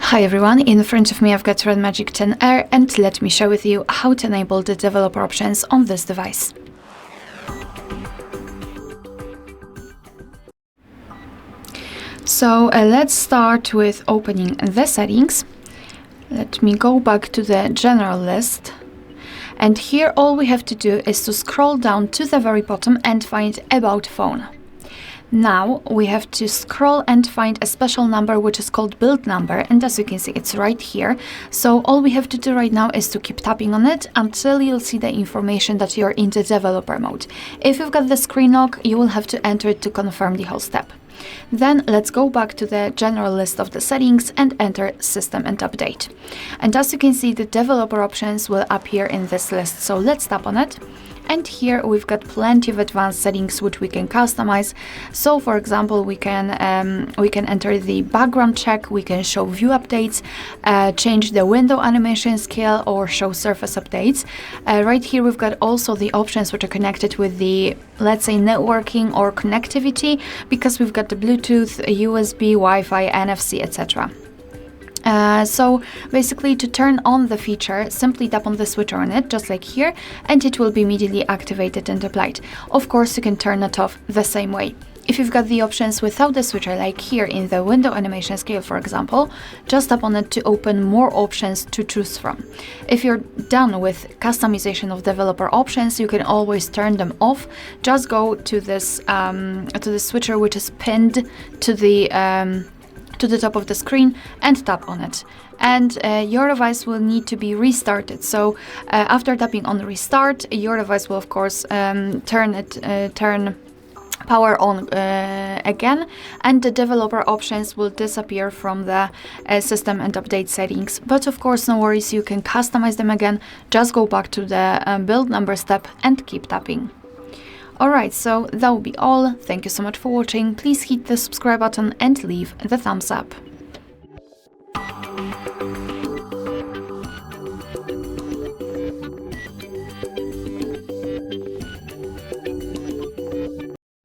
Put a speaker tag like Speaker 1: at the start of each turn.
Speaker 1: Hi everyone, in front of me I've got RedMagic 10R and let me share with you how to enable the developer options on this device. So let's start with opening the settings. Let me go back to the general list. And here all we have to do is to scroll down to the very bottom and find About Phone. Now we have to scroll and find a special number which is called build number, and as you can see it's right here. So all we have to do right now is to keep tapping on it until you'll see the information that you're in the developer mode. If you've got the screen lock, you will have to enter it to confirm the whole step. Then let's go back to the general list of the settings and enter System and Update. And as you can see, the developer options will appear in this list, so let's tap on it. And here we've got plenty of advanced settings which we can customize. So for example, we can enter the background check, we can show view updates, change the window animation scale, or show surface updates. Right here we've got also the options which are connected with the, let's say, networking or connectivity, because we've got the Bluetooth, USB, Wi-Fi, NFC, etc. So basically, to turn on the feature, simply tap on the switcher on it, just like here, and it will be immediately activated and applied. Of course, you can turn it off the same way. If you've got the options without the switcher, like here in the window animation scale, for example, just tap on it to open more options to choose from. If you're done with customization of developer options, you can always turn them off. Just go to this to the switcher which is pinned to the top of the screen and tap on it, and your device will need to be restarted. So after tapping on restart, your device will of course turn power on again, and the developer options will disappear from the system and update settings. But of course, no worries, you can customize them again. Just go back to the build number step and keep tapping. Alright, so that will be all. Thank you so much for watching. Please hit the subscribe button and leave the thumbs up.